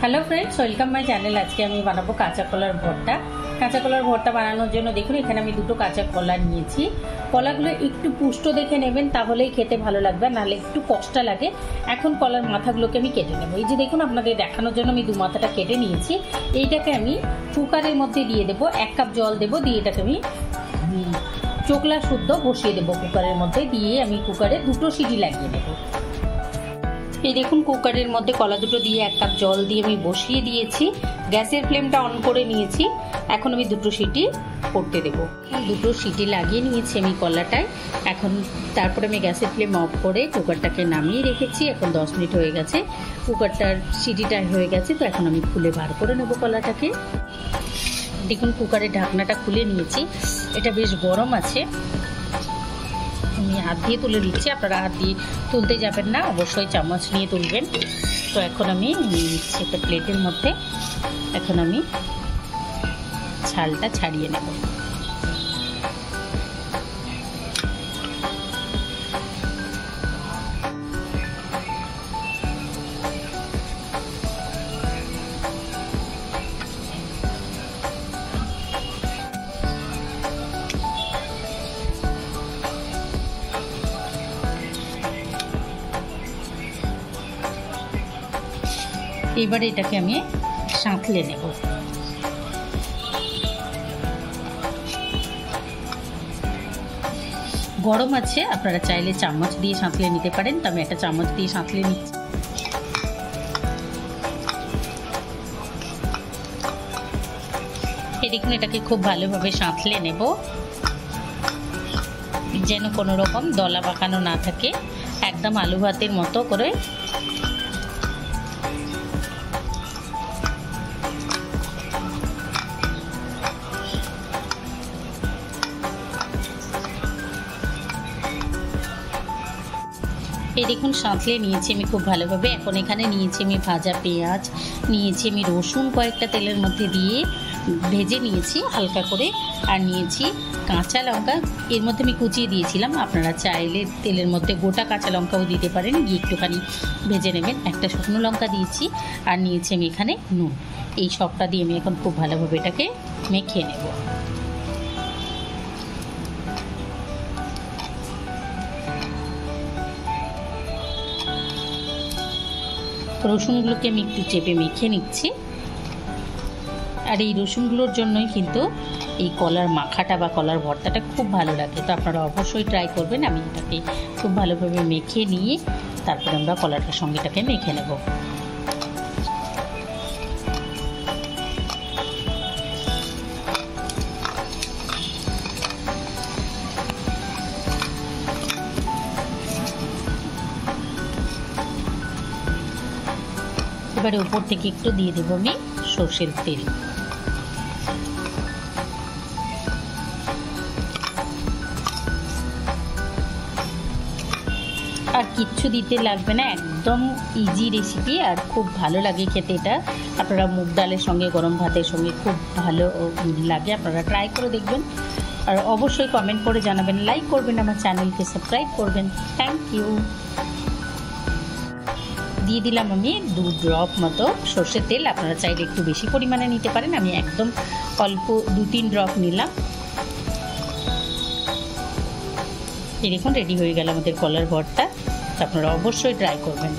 Hello friends welcome my channel. आज के আমি বানাবো কাঁচা কলার ভর্তা। কাঁচা কলার ভর্তা বানানোর জন্য দেখুন এখানে আমি দুটো কাঁচা কলা নিয়েছি। কলাগুলো একটু পুষ্ট দেখে নেবেন, তাহলেই খেতে ভালো লাগবে, নাহলে একটু কষ্টা লাগে। এখন কলার মাথাগুলোকে আমি কেটে নেব। এই যে দেখুন আপনাদের দেখানোর জন্য আমি দু মাথাটা কেটে নিয়েছি। এইটাকে আমি কুকারের মধ্যে দিয়ে দেবো, 1 কাপ জল দেবো, দিয়ে এটাকে আমি চোকলা শুদ্ধ বসিয়ে দেবো কুকারের মধ্যে। দিয়ে আমি কুকারে দুটো সিটি লাগিয়ে দেবো। এই দেখুন কুকারের মধ্যে কলা দুটো দিয়ে 1 কাপ জল দিয়ে আমি বসিয়ে দিয়েছি। গ্যাসের ফ্লেমটা অন করে নিয়েছি। এখন আমি দুটো সিটি করতে দেব। দুটো সিটি লাগিয়ে নিয়েছি আমি কলাটায়। এখন তারপরে আমি গ্যাসের ফ্লেম অফ করে কুকারটাকে নামিয়ে রেখেছি। এখন 10 মিনিট হয়ে গেছে, কুকারটার সিটিটা হয়ে গেছে। তো এখন আমি খুলে বার করে নেব কলাটাকে। দেখুন কুকারের ঢাকনাটা খুলে নিয়েছি। এটা বেশ গরম আছে, আমি হাত দিয়ে তুলে দিচ্ছি। আপনারা হাত দিয়ে তুলতে যাবেন না, অবশ্যই চামচ নিয়ে তুলবেন। তো এখন আমি একটা প্লেটের মধ্যে এখন আমি ছালটা ছাড়িয়ে নেব। এবারে এটাকে আমি সাঁতলে নেব। গরম আছে, আপনারা চাইলে চামচ দিয়ে সাঁতলে নিতে পারেন। তো আমি একটা চামচ দিয়ে সাঁতলে নিচ্ছি। এই দেখুন এটাকে খুব ভালোভাবে সাঁতলে নেব, যেন কোনো রকম দলা পাকানো না থাকে। একদম আলু ভাতের মতো করে এই দেখুন সাঁতলে নিয়েছি আমি খুব ভালোভাবে। এখন এখানে নিয়েছি আমি ভাজা পেঁয়াজ, নিয়েছি আমি রসুন কয়েকটা তেলের মধ্যে দিয়ে ভেজে নিয়েছি হালকা করে, আর নিয়েছি কাঁচা লঙ্কা। এর মধ্যে আমি কুচিয়ে দিয়েছিলাম, আপনারা চাইলে তেলের মধ্যে গোটা কাঁচা লঙ্কাও দিতে পারেন, দিয়ে একটুখানি ভেজে নেবেন। একটা শুকনো লঙ্কা দিয়েছি, আর নিয়েছি আমি এখানে নুন। এই সবটা দিয়ে আমি এখন খুব ভালোভাবে এটাকে মেখে নেব। রসুনগুলোকে আমি একটু চেপে মেখে নিচ্ছি। আর এই রসুনগুলোর জন্যই কিন্তু এই কলার মাখাটা বা কলার ভর্তাটা খুব ভালো লাগে। তো আপনারা অবশ্যই ট্রাই করবেন। আমি এটাকে খুব ভালোভাবে মেখে নিয়ে তারপরে আমরা কলাটার সঙ্গে এটাকে মেখে নেব। এবারে উপর থেকে একটু দিয়ে দেবো আমি সর্ষের তেল। আর কিচ্ছু দিতে লাগবে না, একদম ইজি রেসিপি, আর খুব ভালো লাগে খেতে এটা। আপনারা মুগ ডালের সঙ্গে গরম ভাতের সঙ্গে খুব ভালো লাগে, আপনারা ট্রাই করে দেখবেন। আর অবশ্যই কমেন্ট করে জানাবেন, লাইক করবেন, আমার চ্যানেলকে সাবস্ক্রাইব করবেন। Thank you. দিয়ে দিলাম আমি 2 ড্রপ মতো সর্ষের তেল। আপনারা চাইলে একটু বেশি পরিমাণে নিতে পারেন, আমি একদম অল্প 2-3 ড্রপ নিলাম। এই দেখুন রেডি হয়ে গেল আমাদের কলার ভর্তা। আপনারা অবশ্যই ট্রাই করবেন।